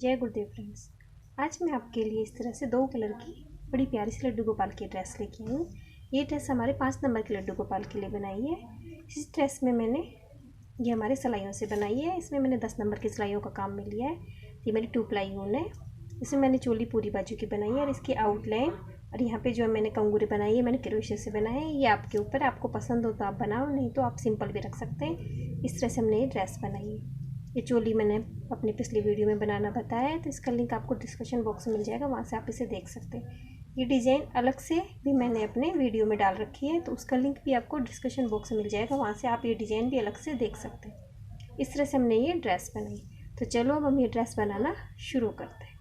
जय गुरुदेव फ्रेंड्स। आज मैं आपके लिए इस तरह से 2 कलर की बड़ी प्यारी सी लड्डू गोपाल की ड्रेस लेके आई हूँ। ये ड्रेस हमारे 5 नंबर के लड्डू गोपाल के लिए बनाई है। इस ड्रेस में मैंने ये हमारे सिलाइयों से बनाई है। इसमें मैंने 10 नंबर की सिलाइयों का काम में लिया है। ये मेरी 2 प्लाई ऊन है। इसमें मैंने चोली पूरी बाजू की बनाई है और इसकी आउटलाइन और यहाँ पे जो मैंने कंगूरे बनाई है मैंने क्रोशे से बनाए हैं। ये आपके ऊपर, आपको पसंद हो तो आप बनाओ, नहीं तो आप सिंपल भी रख सकते हैं। इस तरह से हमने ये ड्रेस बनाई है। ये चोली मैंने अपनी पिछली वीडियो में बनाना बताया है, तो इसका लिंक आपको डिस्क्रिप्शन बॉक्स में मिल जाएगा, वहाँ से आप इसे देख सकते हैं। ये डिज़ाइन अलग से भी मैंने अपने वीडियो में डाल रखी है, तो उसका लिंक भी आपको डिस्क्रिप्शन बॉक्स में मिल जाएगा, वहाँ से आप ये डिज़ाइन भी अलग से देख सकते हैं। इस तरह से हमने ये ड्रेस बनाई। तो चलो अब हम ये ड्रेस बनाना शुरू करते हैं।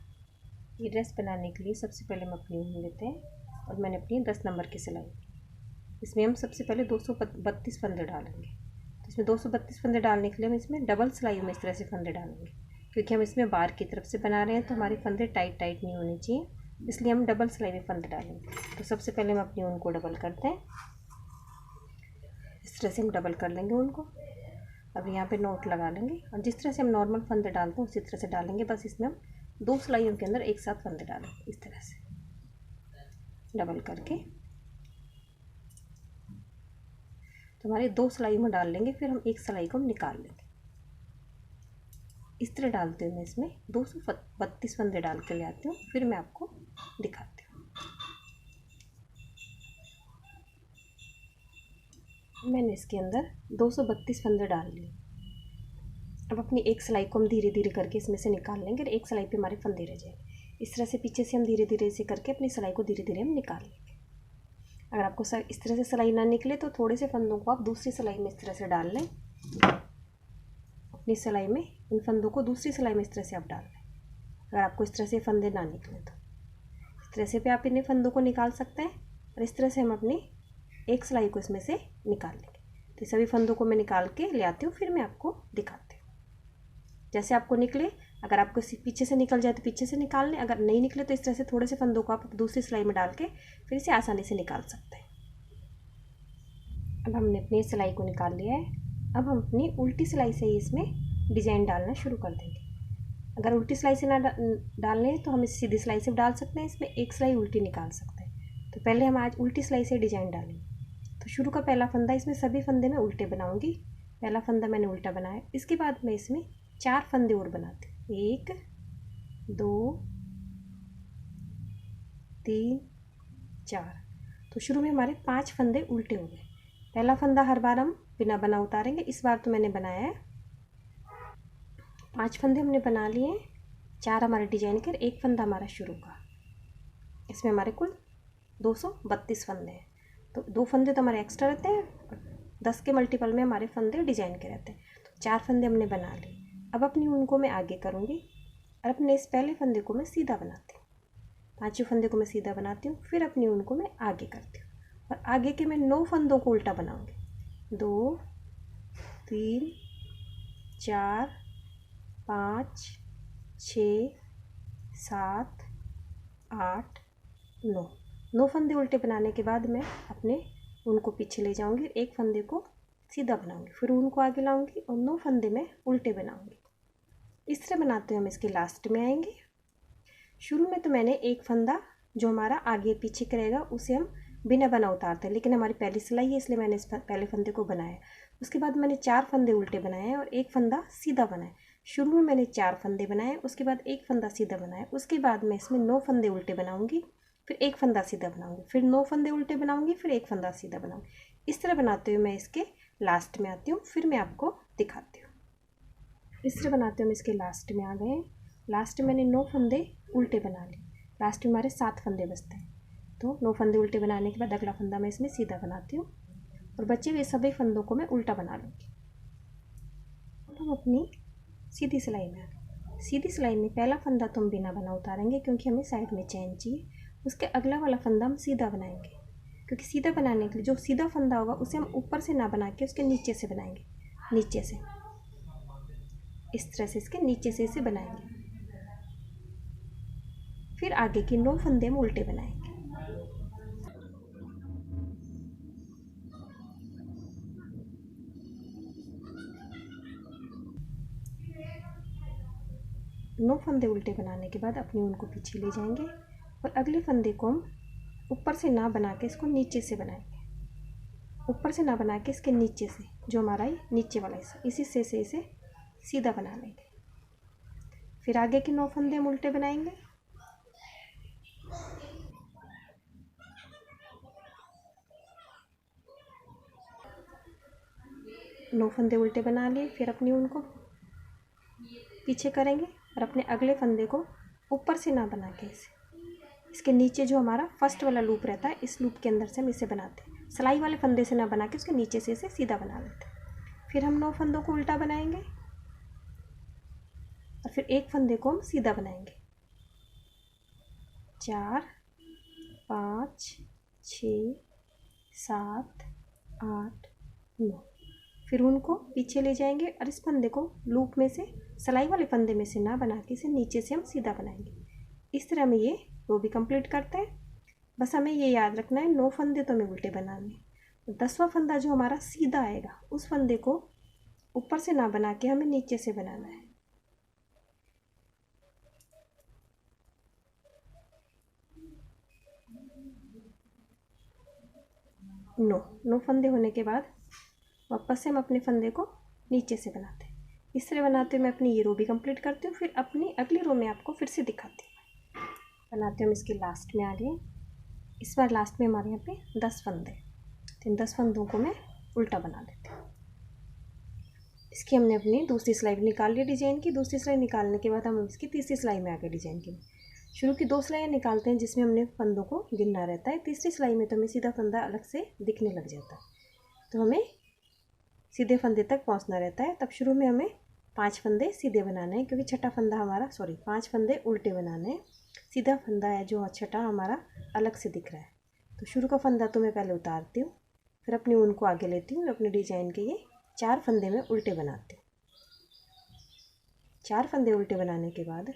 ये ड्रेस बनाने के लिए सबसे पहले हम अपनी ऊन लेते हैं और मैंने अपनी 10 नंबर की सिलाई, इसमें हम सबसे पहले 232 फंदे डालेंगे। तो इसमें 232 फंदे डालने के लिए हम इसमें डबल सिलाई में इस तरह से फंदे डालेंगे, क्योंकि हम इसमें बार की तरफ से बना रहे हैं तो हमारे फंदे टाइट टाइट नहीं होने चाहिए, इसलिए हम डबल सिलाई में फंदे डालेंगे। तो सबसे पहले हम अपनी ऊन को डबल करते हैं। इस तरह से हम डबल कर लेंगे ऊन को। अब यहाँ पे नोट लगा लेंगे और जिस तरह से हम नॉर्मल फंदे डालते हैं उसी तरह से डालेंगे, बस इसमें हम 2 सिलाइयों के अंदर एक साथ फंदे डालेंगे। इस तरह से डबल करके तो हमारे 2 सिलाई में डाल लेंगे, फिर हम एक सिलाई को हम निकाल लेंगे। इस तरह डालते हुए मैं इसमें 232 फंदे डाल के ले आती हूँ, फिर मैं आपको दिखाती हूँ। मैंने इसके अंदर 232 फंदे डाल लिए। अब अपनी एक सिलाई को हम धीरे धीरे करके इसमें से निकाल लेंगे और एक सिलाई पे हमारे फंदे रह जाएंगे। इस तरह से पीछे से हम धीरे धीरे से करके अपनी सिलाई को धीरे धीरे हम निकाल लेंगे। अगर आपको इस तरह से सिलाई ना निकले तो थोड़े से फंदों को आप दूसरी सिलाई में इस तरह से डाल लें। अपनी सिलाई में इन फंदों को दूसरी सिलाई में इस तरह से आप डाल लें, अगर आपको इस तरह से फंदे ना निकले तो। इस तरह से भी आप इन्हें फंदों को निकाल सकते हैं और इस तरह से हम अपनी एक सिलाई को इसमें से निकाल लेंगे। तो सभी फंदों को मैं निकाल के ले आती हूँ, फिर मैं आपको दिखाती हूँ। जैसे आपको निकले, अगर आपको पीछे से निकल जाए तो पीछे से निकाल लें, अगर नहीं निकले तो इस तरह से थोड़े से फंदों को आप दूसरी सिलाई में डाल के फिर इसे आसानी से निकाल सकते हैं। अब हमने अपनी सिलाई को निकाल लिया है। अब हम अपनी उल्टी सिलाई से ही इसमें डिज़ाइन डालना शुरू कर देंगे। अगर उल्टी सिलाई से ना डालने तो हम इस सीधी सिलाई से डाल सकते हैं, इसमें एक सिलाई उल्टी निकाल सकते हैं। तो पहले हम आज उल्टी सिलाई से डिज़ाइन डालेंगे। तो शुरू का पहला फंदा, इसमें सभी फंदे मैं उल्टे बनाऊंगी। पहला फंदा मैंने उल्टा बनाया, इसके बाद मैं इसमें 4 फंदे और बनाती हूँ। 1 2 3 4। तो शुरू में हमारे 5 फंदे उल्टे हो गए। पहला फंदा हर बार हम बिना बना उतारेंगे। इस बार तो मैंने बनाया है 5 फंदे हमने बना लिए, 4 हमारे डिजाइन के, एक फंदा हमारा शुरू का। इसमें हमारे कुल 232 फंदे हैं। तो 2 फंदे तो हमारे एक्स्ट्रा रहते हैं, 10 के मल्टीपल में हमारे फंदे डिजाइन के रहते हैं। तो 4 फंदे हमने बना लिए। अब अपनी ऊन को मैं आगे करूँगी और अपने इस पहले फंदे को मैं सीधा बनाती हूँ। 5वें फंदे को मैं सीधा बनाती हूँ, फिर अपनी ऊन को मैं आगे करती हूँ और आगे के मैं 9 फंदों को उल्टा बनाऊँगी। 2 3 4 5 6 7 8 9 फंदे उल्टे बनाने के बाद मैं अपने ऊन को पीछे ले जाऊंगी, एक फंदे को सीधा बनाऊंगी, फिर ऊन को आगे लाऊंगी और 9 फंदे में उल्टे बनाऊंगी। इस तरह बनाते हुए हम इसके लास्ट में आएंगे। शुरू में तो मैंने एक फंदा जो हमारा आगे पीछे करेगा उसे हम बिना बना उतारते हैं, लेकिन हमारी पहली सिलाई है इसलिए मैंने इस पहले फंदे को बनाया। उसके बाद मैंने 4 फंदे उल्टे बनाए हैं और एक फंदा सीधा बनाया। शुरू में मैंने 4 फंदे बनाए, उसके बाद एक फंदा सीधा बनाया, उसके बाद मैं इसमें 9 फंदे उल्टे बनाऊंगी, फिर एक फंदा सीधा बनाऊंगी, फिर 9 फंदे उल्टे बनाऊंगी, फिर एक फंदा सीधा बनाऊंगी। इस तरह बनाते हुए मैं इसके लास्ट में आती हूँ, फिर मैं आपको दिखाती हूँ। इस तरह बनाते हुए हम इसके लास्ट में आ गए। लास्ट में मैंने 9 फंदे उल्टे बना लिए, लास्ट में हमारे 7 फंदे बचते हैं। तो 9 फंदे उल्टे बनाने के बाद अगला फंदा मैं इसमें सीधा बनाती हूँ और बचे हुए सभी फंदों को मैं उल्टा बना लूँगी। हम अपनी सीधी सिलाई में आ गए। सीधी सिलाई में पहला फंदा तो हम बिना बना उतारेंगे क्योंकि हमें साइड में चैन चाहिए। उसके अगला वाला फंदा हम सीधा बनाएंगे, क्योंकि सीधा बनाने के लिए जो सीधा फंदा होगा उसे हम ऊपर से ना बना के उसके नीचे से बनाएंगे। नीचे से इस तरह से इसके नीचे से इसे बनाएंगे, फिर आगे के 9 फंदे हम उल्टे बनाएंगे। 9 फंदे उल्टे बनाने के बाद अपनी ऊन को पीछे ले जाएंगे और अगले फंदे को हम ऊपर से ना बना के इसको नीचे से बनाएंगे। ऊपर से ना बना के इसके नीचे से, जो हमारा नीचे वाला हिस्सा, इसी से इसे सीधा बना लेंगे। फिर आगे के 9 फंदे हम उल्टे बनाएंगे। नौ फंदे उल्टे बना लिए। फिर अपनी ऊन को पीछे करेंगे और अपने अगले फंदे को ऊपर से ना बना के इसके नीचे जो हमारा फर्स्ट वाला लूप रहता है, इस लूप के अंदर से हम इसे बनाते हैं। सिलाई वाले फंदे से ना बना के उसके नीचे से इसे सीधा बना लेते हैं। फिर हम 9 फंदों को उल्टा बनाएंगे और फिर एक फंदे को हम सीधा बनाएंगे। 4 5 6 7 8 9। फिर उनको पीछे ले जाएंगे और इस फंदे को लूप में से, सिलाई वाले फंदे में से ना बना के इसे नीचे से हम सीधा बनाएंगे। इस तरह में ये रो भी कंप्लीट करते हैं। बस हमें ये याद रखना है 9 फंदे तो हमें उल्टे बनाने हैं। 10वां फंदा जो हमारा सीधा आएगा उस फंदे को ऊपर से ना बना के हमें नीचे से बनाना है। नौ फंदे होने के बाद वापस से हम अपने फंदे को नीचे से बनाते हैं। इस तरह बनाते हुए मैं अपनी ये रो भी कंप्लीट करती हूँ। फिर अपनी अगली रो में आपको फिर से दिखाती हूँ। बनाते हम इसके लास्ट में आ गए। इस बार लास्ट में हमारे यहाँ पे 10 फंदे, तो इन 10 फंदों को मैं उल्टा बना लेती हूँ। इसकी हमने अपनी दूसरी सिलाई भी निकाल ली डिजाइन की। दूसरी सिलाई निकालने के बाद हम इसकी तीसरी सिलाई में आ गए डिजाइन की। शुरू की 2 सिलाइयाँ निकालते हैं जिसमें हमने फंदों को गिनना रहता है। तीसरी सिलाई में तो हमें सीधा फंदा अलग से दिखने लग जाता है, तो हमें सीधे फंदे तक पहुंचना रहता है। तब शुरू में हमें 5 फंदे सीधे बनाने हैं, क्योंकि छठा फंदा हमारा 5 फंदे उल्टे बनाने हैं। सीधा फंदा है जो छठा हमारा अलग से दिख रहा है। तो शुरू का फंदा तो मैं पहले उतारती हूँ, फिर अपनी ऊन को आगे लेती हूँ और अपने डिजाइन के ये 4 फंदे में उल्टे बनाती हूँ। 4 फंदे उल्टे बनाने के बाद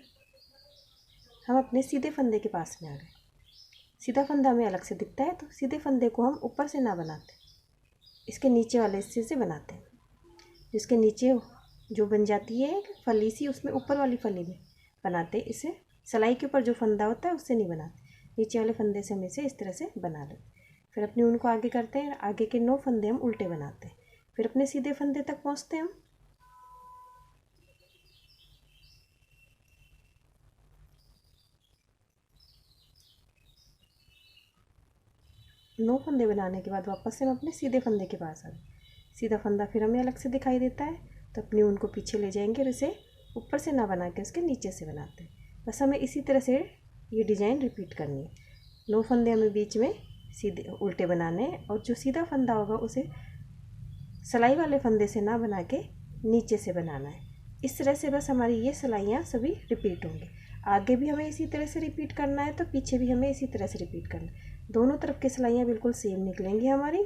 हम अपने सीधे फंदे के पास में आ गए। सीधा फंदा हमें अलग से दिखता है, तो सीधे फंदे को हम ऊपर से ना बनाते, इसके नीचे वाले हिस्से से बनाते हैं। जिसके नीचे जो बन जाती है फली सी, उसमें ऊपर वाली फली में बनाते। इसे सिलाई के ऊपर जो फंदा होता है उससे नहीं बनाते, नीचे वाले फंदे से हम इसे इस तरह से बना लेते। फिर अपनी ऊन को आगे करते हैं, आगे के 9 फंदे हम उल्टे बनाते हैं। फिर अपने सीधे फंदे तक पहुँचते हैं हम। नौ फंदे बनाने के बाद वापस से हम अपने सीधे फंदे के पास आ गए। सीधा फंदा फिर हमें अलग से दिखाई देता है, तो अपनी ऊन को पीछे ले जाएंगे और इसे ऊपर से ना बना के उसके नीचे से बनाते हैं। बस हमें इसी तरह से ये डिज़ाइन रिपीट करनी है। 9 फंदे हमें बीच में सीधे उल्टे बनाने हैं और जो सीधा फंदा होगा उसे सिलाई वाले फंदे से ना बना के नीचे से बनाना है। इस तरह से बस हमारी ये सिलाइयाँ सभी रिपीट होंगी। आगे भी हमें इसी तरह से रिपीट करना है, तो पीछे भी हमें इसी तरह से रिपीट करना है। दोनों तरफ की सिलाइयाँ बिल्कुल सेम निकलेंगी हमारी।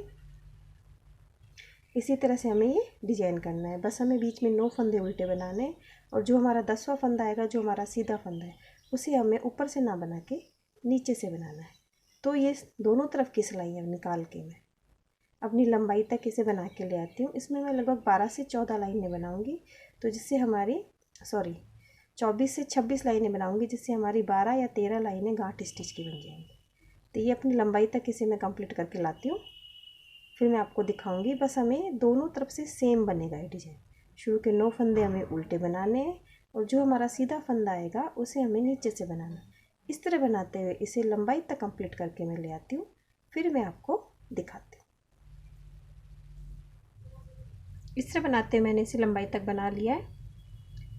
इसी तरह से हमें ये डिजाइन करना है। बस हमें बीच में 9 फंदे उल्टे बनाने हैं और जो हमारा 10वां फंदा आएगा, जो हमारा सीधा फंदा है, उसे हमें ऊपर से ना बना के नीचे से बनाना है। तो ये दोनों तरफ की सिलाइयाँ निकाल के मैं अपनी लंबाई तक इसे बना के ले आती हूँ। इसमें मैं लगभग 12 से 14 लाइनें बनाऊँगी, तो जिससे हमारी 24 से 26 लाइनें बनाऊँगी, जिससे हमारी 12 या 13 लाइनें गांठ स्टिच की बन जाएंगी। तो ये अपनी लंबाई तक इसे मैं कंप्लीट करके लाती हूँ, फिर मैं आपको दिखाऊंगी। बस हमें दोनों तरफ से सेम बनेगा ये डिजाइन। शुरू के 9 फंदे हमें उल्टे बनाने हैं और जो हमारा सीधा फंदा आएगा उसे हमें नीचे से बनाना। इस तरह बनाते हुए इसे लंबाई तक कंप्लीट करके मैं ले आती हूँ, फिर मैं आपको दिखाती हूँ। इस तरह बनाते हुए मैंने इसे लंबाई तक बना लिया है।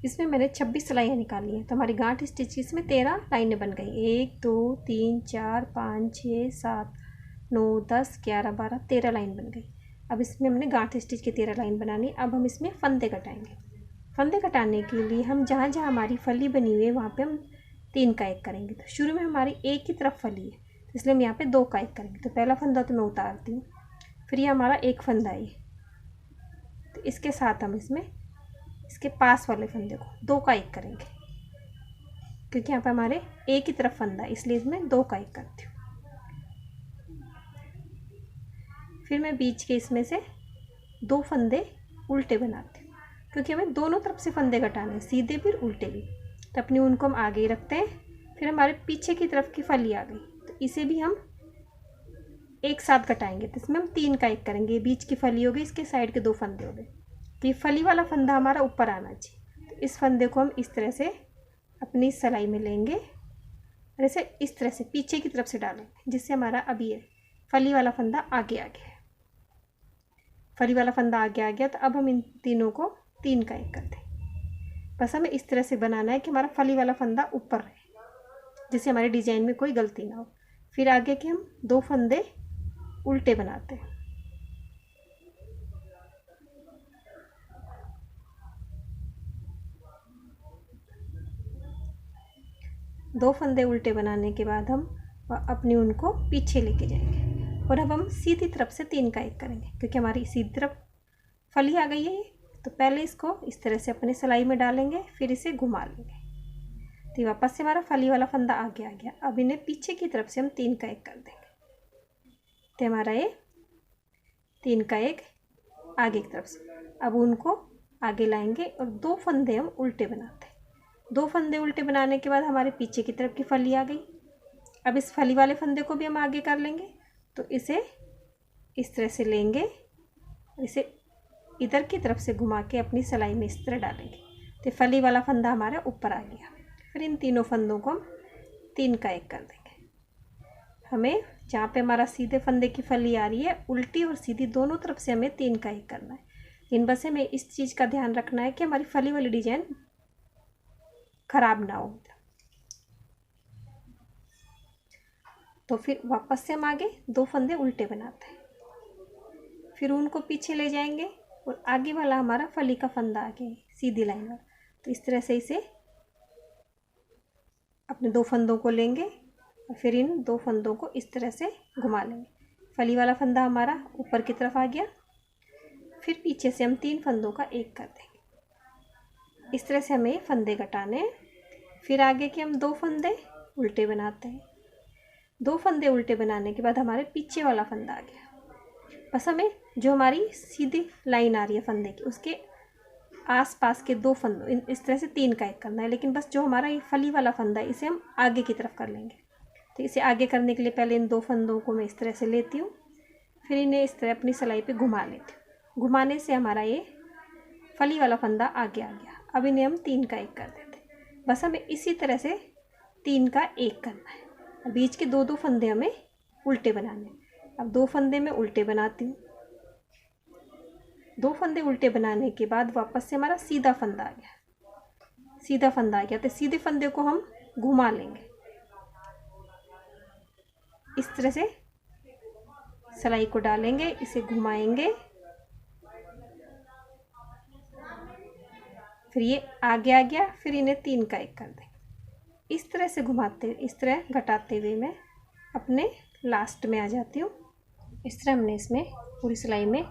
इसमें मैंने 26 सिलाइयाँ निकाली हैं, तो हमारी गांठ स्टिच इसमें 13 लाइनें बन गई। 1 2 3 4 5 6 7 9 10 11 12 13 लाइन बन गई। अब इसमें हमने गांठ स्टिच की 13 लाइन बनानी। अब हम इसमें फंदे कटाएंगे। फंदे कटाने के लिए हम जहाँ जहाँ हमारी फली बनी हुई है वहाँ पे हम 3 का 1 करेंगे। तो शुरू में हमारी एक ही तरफ फली है, तो इसलिए हम यहाँ पे 2 का 1 करेंगे। तो पहला फंदा तो मैं उतारती हूँ, फिर ये हमारा एक फंदा है, तो इसके साथ हम इसमें इसके पास वाले फंदे को 2 का 1 करेंगे, क्योंकि यहाँ पे हमारे एक ही तरफ फंदा है, इसलिए इसमें 2 का 1 करती हूँ। फिर मैं बीच के इसमें से 2 फंदे उल्टे बनाती हूँ, क्योंकि हमें दोनों तरफ से फंदे कटाने हैं, सीधे भी उल्टे भी। तो अपनी ऊन को हम आगे ही रखते हैं। फिर हमारे पीछे की तरफ की फली आ गई, तो इसे भी हम एक साथ कटाएंगे। तो इसमें हम 3 का 1 करेंगे। बीच की फली हो गई, इसके साइड के 2 फंदे हो गए। तो ये फली वाला फंदा हमारा ऊपर आना चाहिए। तो इस फंदे को हम इस तरह से अपनी सिलाई में लेंगे और इसे इस तरह से पीछे की तरफ से डालेंगे, जिससे हमारा अब ये फली वाला फंदा आगे आ गया है। फली वाला फंदा आगे आ गया, तो अब हम इन तीनों को 3 का 1 करते हैं। बस हमें इस तरह से बनाना है कि हमारा फली वाला फंदा ऊपर रहे, जिससे हमारे डिजाइन में कोई गलती ना हो। फिर आगे के हम 2 फंदे उल्टे बनाते हैं। दो फंदे उल्टे बनाने के बाद हम अपनी ऊन को पीछे लेके जाएंगे और अब हम सीधी तरफ से 3 का 1 करेंगे, क्योंकि हमारी सीधी तरफ फली आ गई है। तो पहले इसको इस तरह से अपनी सिलाई में डालेंगे, फिर इसे घुमा लेंगे। तो वापस से हमारा फली वाला फंदा आगे आ गया। अब इन्हें पीछे की तरफ से हम 3 का 1 कर देंगे। तो हमारा ये 3 का 1 आगे की तरफ से। अब उनको आगे लाएंगे और 2 फंदे हम उल्टे बनाते हैं। 2 फंदे उल्टे बनाने के बाद हमारे पीछे की तरफ की फली आ गई। अब इस फली वाले फंदे को भी हम आगे कर लेंगे। तो इसे इस तरह से लेंगे, इसे इधर की तरफ से घुमा के अपनी सिलाई में इस तरह डालेंगे। तो फली वाला फंदा हमारा ऊपर आ गया। फिर इन तीनों फंदों को हम 3 का 1 कर देंगे। हमें जहाँ पे हमारा सीधे फंदे की फली आ रही है, उल्टी और सीधी दोनों तरफ से हमें 3 का 1 करना है। इन बस हमें इस चीज़ का ध्यान रखना है कि हमारी फली वाली डिजाइन खराब ना हो। तो फिर वापस से हम आगे 2 फंदे उल्टे बनाते हैं, फिर उनको पीछे ले जाएंगे और आगे वाला हमारा फली का फंदा आगे सीधी लाइन वाला। तो इस तरह से इसे अपने 2 फंदों को लेंगे और फिर इन 2 फंदों को इस तरह से घुमा लेंगे। फली वाला फंदा हमारा ऊपर की तरफ आ गया। फिर पीछे से हम 3 फंदों का 1 कर देंगे। इस तरह से हमें फंदे घटाने हैं। फिर आगे के हम 2 फंदे उल्टे बनाते हैं। 2 फंदे उल्टे बनाने के बाद हमारे पीछे वाला फंदा आ गया। बस हमें जो हमारी सीधी लाइन आ रही है फंदे की, उसके आसपास के 2 फंदों इस तरह से 3 का 1 करना है। लेकिन बस जो हमारा ये फली वाला फंदा है, इसे हम आगे की तरफ कर लेंगे। तो इसे आगे करने के लिए पहले इन 2 फंदों को मैं इस तरह से लेती हूँ, फिर इन्हें इस तरह अपनी सिलाई पे घुमा लेती हूँ। घुमाने से हमारा ये फली वाला फंदा आगे आ गया। अब इन्हें हम 3 का 1 कर देते हैं। बस हमें इसी तरह से 3 का 1 करना है। बीच के 2-2 फंदे हमें उल्टे बनाने। अब 2 फंदे मैं उल्टे बनाती हूँ। 2 फंदे उल्टे बनाने के बाद वापस से हमारा सीधा फंदा आ गया। सीधा फंदा आ गया तो सीधे फंदे को हम घुमा लेंगे। इस तरह से सिलाई को डालेंगे, इसे घुमाएंगे, फिर ये आगे आ गया। फिर इन्हें 3 का 1 कर देंगे। इस तरह से घुमाते, इस तरह घटाते हुए मैं अपने लास्ट में आ जाती हूँ। इस तरह हमने इसमें पूरी सिलाई में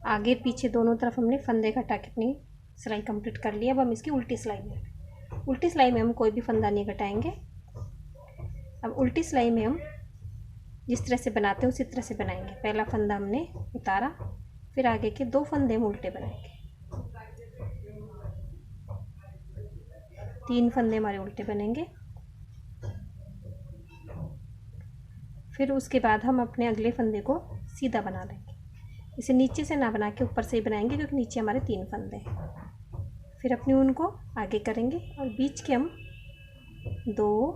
आगे पीछे दोनों तरफ हमने फंदे घटा के अपनी सिलाई कंप्लीट कर ली। अब हम इसकी उल्टी सिलाई में, उल्टी सिलाई में हम कोई भी फंदा नहीं घटाएंगे। अब उल्टी सिलाई में हम जिस तरह से बनाते हैं उसी तरह से बनाएंगे। पहला फंदा हमने उतारा, फिर आगे के 2 फंदे हम उल्टे बनाएंगे। 3 फंदे हमारे उल्टे बनेंगे। फिर उसके बाद हम अपने अगले फंदे को सीधा बना लेंगे। इसे नीचे से ना बना के ऊपर से ही बनाएंगे, क्योंकि नीचे हमारे 3 फंदे हैं। फिर अपनी ऊन को आगे करेंगे और बीच के हम 2,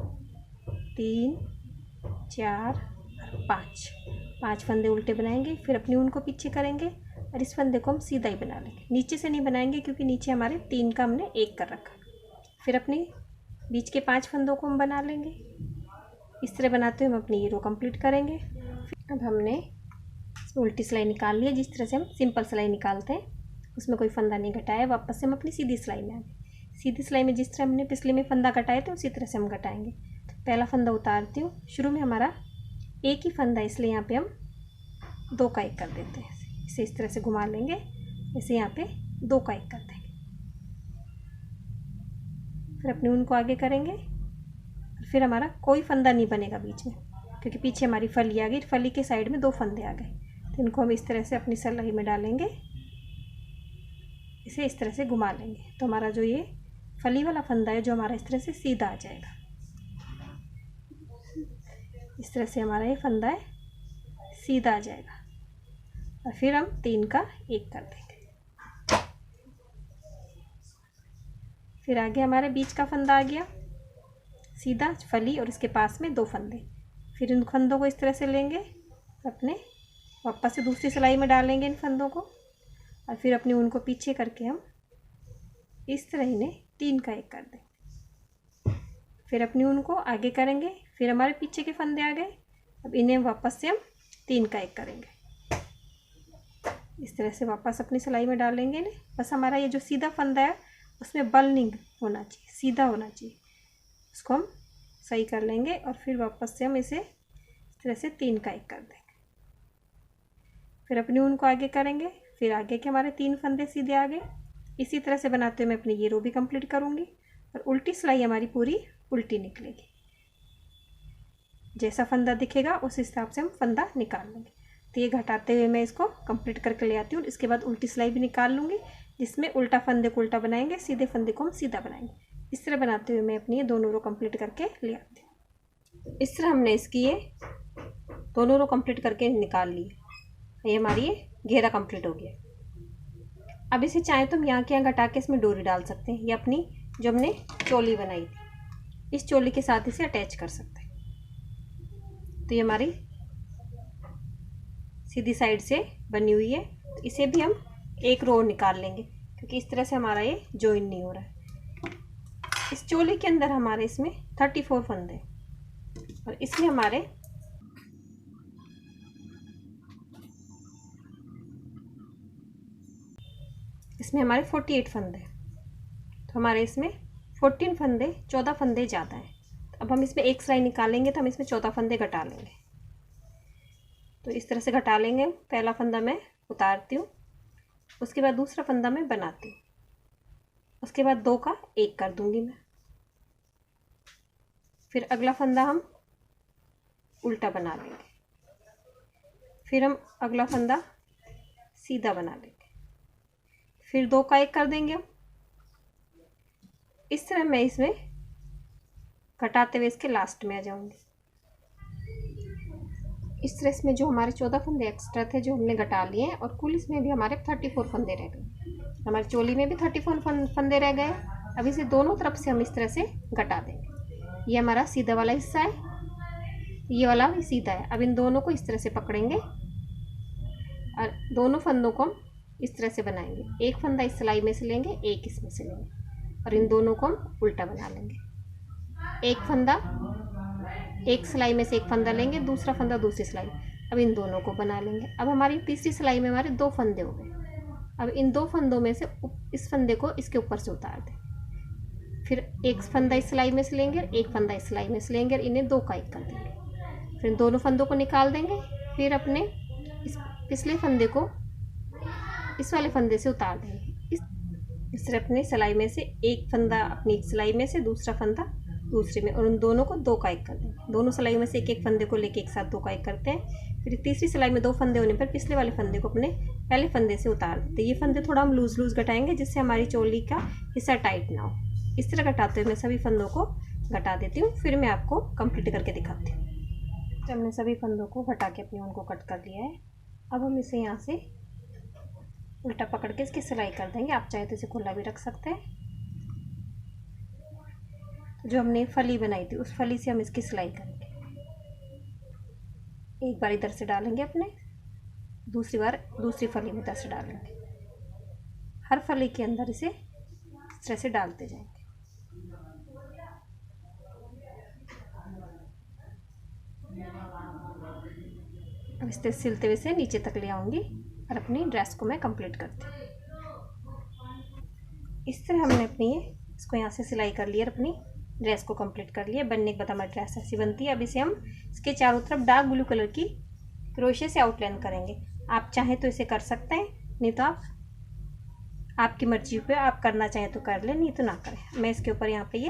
3, 4 और 5 फंदे उल्टे बनाएंगे। फिर अपनी ऊन को पीछे करेंगे और इस फंदे को हम सीधा ही बना लेंगे। नीचे से नहीं बनाएंगे, क्योंकि नीचे हमारे 3 का हमने 1 कर रखा। फिर अपने बीच के 5 फंदों को हम बना लेंगे। इस तरह बनाते हुए हम अपनी ये रो कंप्लीट करेंगे। अब हमने उल्टी सिलाई निकाल ली है, जिस तरह से हम सिंपल सिलाई निकालते हैं, उसमें कोई फंदा नहीं घटाया। वापस से हम अपनी सीधी सिलाई में आ गए। सीधी सिलाई में जिस तरह हमने पिछले में फंदा घटाए थे, उसी तरह से हम घटाएंगे। तो पहला फंदा उतारती हूँ। शुरू में हमारा एक ही फंदा, इसलिए यहाँ पे हम 2 का 1 कर देते हैं। इसे इस तरह से घुमा लेंगे, इसे यहाँ पे 2 का 1 कर देंगे। फिर अपनी ऊन को आगे करेंगे, फिर हमारा कोई फंदा नहीं बनेगा बीच में, क्योंकि पीछे हमारी फली आ गई। फली के साइड में 2 फंदे आ गए। तो इनको हम इस तरह से अपनी सिलाई में डालेंगे, इसे इस तरह से घुमा लेंगे। तो हमारा जो ये फली वाला फंदा है जो हमारा इस तरह से सीधा आ जाएगा। इस तरह से हमारा ये फंदा है सीधा आ जाएगा और फिर हम 3 का 1 कर देंगे। फिर आगे हमारे बीच का फंदा आ गया सीधा फली और इसके पास में 2 फंदे। फिर इन फंदों को इस तरह से लेंगे, अपने वापस से दूसरी सिलाई में डालेंगे इन फंदों को और फिर अपनी ऊन को पीछे करके हम इस तरह इन्हें 3 का 1 कर देंगे। फिर अपनी ऊन को आगे करेंगे, फिर हमारे पीछे के फंदे आ गए। अब इन्हें वापस से हम 3 का 1 करेंगे। इस तरह से वापस अपनी सिलाई में डालेंगे इन्हें। बस हमारा ये जो सीधा फंदा है उसमें बल नहीं होना चाहिए, सीधा होना चाहिए। उसको हम सही कर लेंगे और फिर वापस से हम इसे इस तरह से 3 का 1 कर देंगे। फिर अपनी ऊन को आगे करेंगे, फिर आगे के हमारे 3 फंदे सीधे आ गए। इसी तरह से बनाते हुए मैं अपनी ये रो भी कंप्लीट करूँगी और उल्टी सिलाई हमारी पूरी उल्टी निकलेगी। जैसा फंदा दिखेगा उस हिसाब से हम फंदा निकाल लेंगे। तो ये घटाते हुए मैं इसको कंप्लीट करके ले आती हूँ। इसके बाद उल्टी सिलाई भी निकाल लूँगी जिसमें उल्टा फंदे को उल्टा बनाएंगे, सीधे फंदे को हम सीधा बनाएंगे। इस तरह बनाते हुए मैं अपनी ये दोनों रो कंप्लीट करके ले आती हूँ। इस तरह हमने इसकी ये दोनों रो कंप्लीट करके निकाल ली। ये हमारी ये घेरा कंप्लीट हो गया। अब इसे चाहे तो हम यहाँ के यहाँ घटा के इसमें डोरी डाल सकते हैं या अपनी जो हमने चोली बनाई थी इस चोली के साथ इसे अटैच कर सकते हैं। तो ये हमारी सीधी साइड से बनी हुई है। तो इसे भी हम एक रो निकाल लेंगे क्योंकि इस तरह से हमारा ये जॉइन नहीं हो रहा है। इस चोली के अंदर हमारे इसमें 34 फंदे और इसमें हमारे इसमें हमारे 48 फंदे। तो हमारे इसमें 14 फंदे 14 फंदे ज़्यादा हैं। तो अब हम इसमें एक सिलाई निकालेंगे तो हम इसमें 14 फंदे घटा लेंगे। तो इस तरह से घटा लेंगे। पहला फंदा मैं उतारती हूँ, उसके बाद दूसरा फंदा मैं बनाती हूँ, उसके बाद 2 का 1 कर दूंगी मैं। फिर अगला फंदा हम उल्टा बना लेंगे, फिर हम अगला फंदा सीधा बना लेंगे, फिर 2 का 1 कर देंगे हम। इस तरह मैं इसमें घटाते हुए इसके लास्ट में आ जाऊंगी। इस तरह इसमें जो हमारे 14 फंदे एक्स्ट्रा थे जो हमने घटा लिए हैं और कुल इसमें भी हमारे 34 फंदे रह गए। हमारी चोली में भी 34 फंदे रह गए। अब इसे दोनों तरफ से हम इस तरह से घटा देंगे। ये हमारा सीधा वाला हिस्सा है, ये वाला भी सीधा है। अब इन दोनों को इस तरह से पकड़ेंगे और दोनों फंदों को हम इस तरह से बनाएंगे। एक फंदा इस सिलाई में से लेंगे, एक इसमें से लेंगे और इन दोनों को हम उल्टा बना लेंगे। एक फंदा एक सिलाई में से एक फंदा लेंगे, दूसरा फंदा दूसरी सिलाई में। अब इन दोनों को बना लेंगे। अब हमारी तीसरी सिलाई में हमारे 2 फंदे हो गए। अब इन 2 फंदों में से इस फंदे को इसके ऊपर से उतार दें। फिर एक फंदा इस सिलाई में से लेंगे, एक फंदा इस सिलाई में से लेंगे और इन्हें 2 का 1 कर देंगे। फिर दोनों फंदों को निकाल देंगे। फिर अपने इस पिछले फंदे को इस वाले फंदे से उतार देंगे। इस तरह अपने सिलाई में से एक फंदा अपनी सिलाई में से, दूसरा फंदा दूसरे में, और उन दोनों को 2 का 1 कर देंगे। दोनों सिलाई में से एक एक फंदे को लेके एक साथ 2 का 1 करते हैं। फिर तीसरी सिलाई में 2 फंदे होने पर पिछले वाले फंदे को अपने पहले फंदे से उतार देते हैं। ये फंदे थोड़ा हम लूज लूज घटाएंगे जिससे हमारी चोली का हिस्सा टाइट ना हो। इस तरह घटाते हुए मैं सभी फंदों को घटा देती हूँ। फिर मैं आपको कंप्लीट करके दिखाती हूँ। तो हमने सभी फंदों को घटा के अपनी ऊन को कट कर लिया है। अब हम इसे यहाँ से उल्टा पकड़ के इसकी सिलाई कर देंगे। आप चाहे तो इसे खुला भी रख सकते हैं। जो हमने फली बनाई थी उस फली से हम इसकी सिलाई करेंगे। एक बार इधर से डालेंगे अपने, दूसरी बार दूसरी फली में इधर से डालेंगे। हर फली के अंदर इसे इस तरह से डालते जाएंगे। अब इस तरह सिलते हुए से नीचे तक ले आऊंगी और अपनी ड्रेस को मैं कंप्लीट करती हूँ। इस तरह हमने अपनी इसको यहाँ से सिलाई कर लिया और अपनी ड्रेस को कंप्लीट कर लिया। बनने के बाद हमारी ड्रेस ऐसी बनती है। अब इसे हम इसके चारों तरफ डार्क ब्लू कलर की क्रोशे से आउटलाइन करेंगे। आप चाहें तो इसे कर सकते हैं, नहीं तो आप आपकी मर्जी पे, आप करना चाहें तो कर लें, नहीं तो ना करें। मैं इसके ऊपर यहाँ पे ये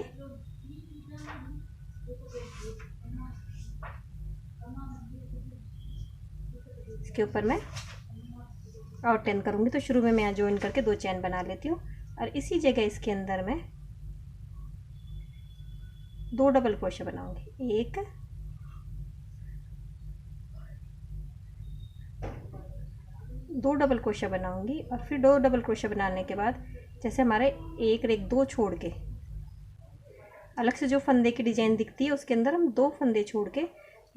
इसके ऊपर मैं आउटलाइन करूँगी। तो शुरू में मैं यहाँ ज्वाइन करके 2 चैन बना लेती हूँ और इसी जगह इसके अंदर मैं 2 डबल क्रोशे बनाऊंगी, 1 2 डबल क्रोशे बनाऊंगी और फिर 2 डबल क्रोशे बनाने के बाद जैसे हमारे एक और एक 2 छोड़ के अलग से जो फंदे की डिजाइन दिखती है उसके अंदर हम 2 फंदे छोड़ के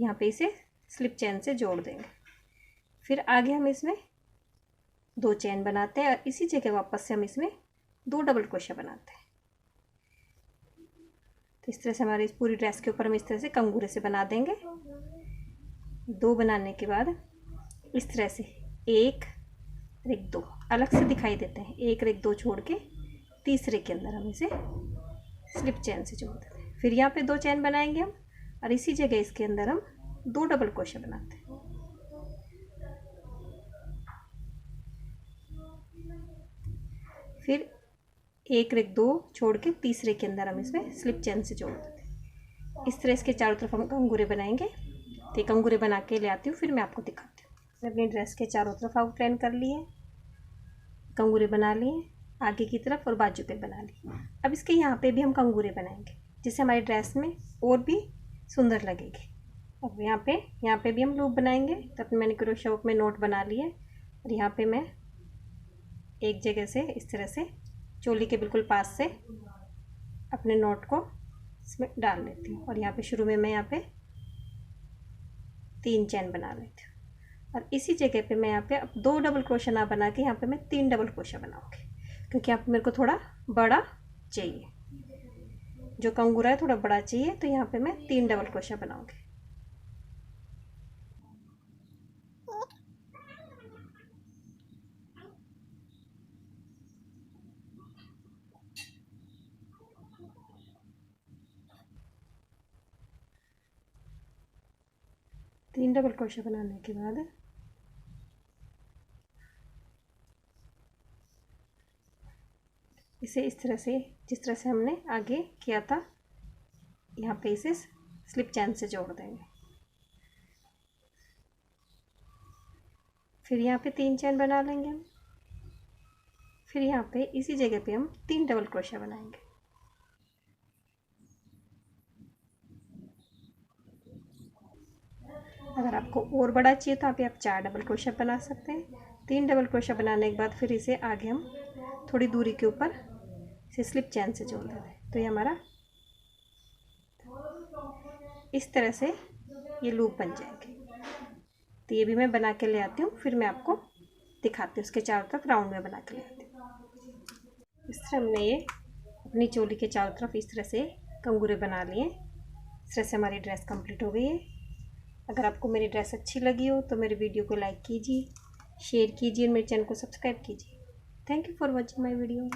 यहाँ पे इसे स्लिप चेन से जोड़ देंगे। फिर आगे हम इसमें 2 चेन बनाते हैं और इसी जगह वापस से हम इसमें 2 डबल क्रोशे बनाते हैं। तो इस तरह से हमारी इस पूरी ड्रेस के ऊपर हम इस तरह से कंगूरे से बना देंगे। 2 बनाने के बाद इस तरह से 1 और 1 2 अलग से दिखाई देते हैं, 1 और 1 2 छोड़ के तीसरे के अंदर हम इसे स्लिप चेन से जोड़ देते हैं। फिर यहाँ पे 2 चेन बनाएंगे हम और इसी जगह इसके अंदर हम 2 डबल क्रोशे बनाते हैं। फिर 1 और 1 2 छोड़ के तीसरे के अंदर हम इसमें स्लिप चेन से जोड़ देते हैं। इस तरह इसके चारों तरफ हम कंगूरे बनाएंगे। तो ये कंगूरे बना के ले आती हूँ, फिर मैं आपको दिखाती हूँ। मैं अपनी ड्रेस के चारों तरफ आउटलाइन कर लिए, कंगूरे बना लिए, आगे की तरफ और बाजू पे बना लिए। अब इसके यहाँ पे भी हम कंगूरे बनाएंगे जिससे हमारी ड्रेस में और भी सुंदर लगेगी। अब यहाँ पे भी हम लूप बनाएंगे। तो अपने मैंने क्रोशे हुक में नोट बना लिए और यहाँ पे मैं एक जगह से इस तरह से चोली के बिल्कुल पास से अपने नोट को इसमें डाल लेती हूँ और यहाँ पे शुरू में मैं यहाँ पे 3 चेन बना लेती हूँ और इसी जगह पे मैं यहाँ पे अब 2 डबल क्रोशे ना बना के यहाँ पे मैं 3 डबल क्रोशे बनाऊँगी, क्योंकि यहाँ पे मेरे को थोड़ा बड़ा चाहिए, जो कंगूरा है थोड़ा बड़ा चाहिए। तो यहाँ पे मैं 3 डबल क्रोशे बनाऊँगी। तीन डबल क्रोशे बनाने के बाद इसे इस तरह से, जिस तरह से हमने आगे किया था, यहाँ पे इसे स्लिप चेन से जोड़ देंगे। फिर यहाँ पे 3 चेन बना लेंगे हम। फिर यहाँ पे इसी जगह पे हम 3 डबल क्रोशे बनाएंगे। अगर आपको और बड़ा चाहिए तो आप 4 डबल क्रोशे बना सकते हैं। 3 डबल क्रोशे बनाने के बाद फिर इसे आगे हम थोड़ी दूरी के ऊपर इसे स्लिप चेन से जोड़ देते हैं। तो ये हमारा इस तरह से ये लूप बन जाएंगे। तो ये भी मैं बना के ले आती हूँ, फिर मैं आपको दिखाती हूँ। उसके चारों तरफ राउंड में बना के ले आती हूँ। इस तरह हमने ये अपनी चोली के चारों तरफ इस तरह से कंगूरे बना लिए। इस तरह से हमारी ड्रेस कंप्लीट हो गई है। अगर आपको मेरी ड्रेस अच्छी लगी हो तो मेरे वीडियो को लाइक कीजिए, शेयर कीजिए और मेरे चैनल को सब्सक्राइब कीजिए। Thank you for watching my video.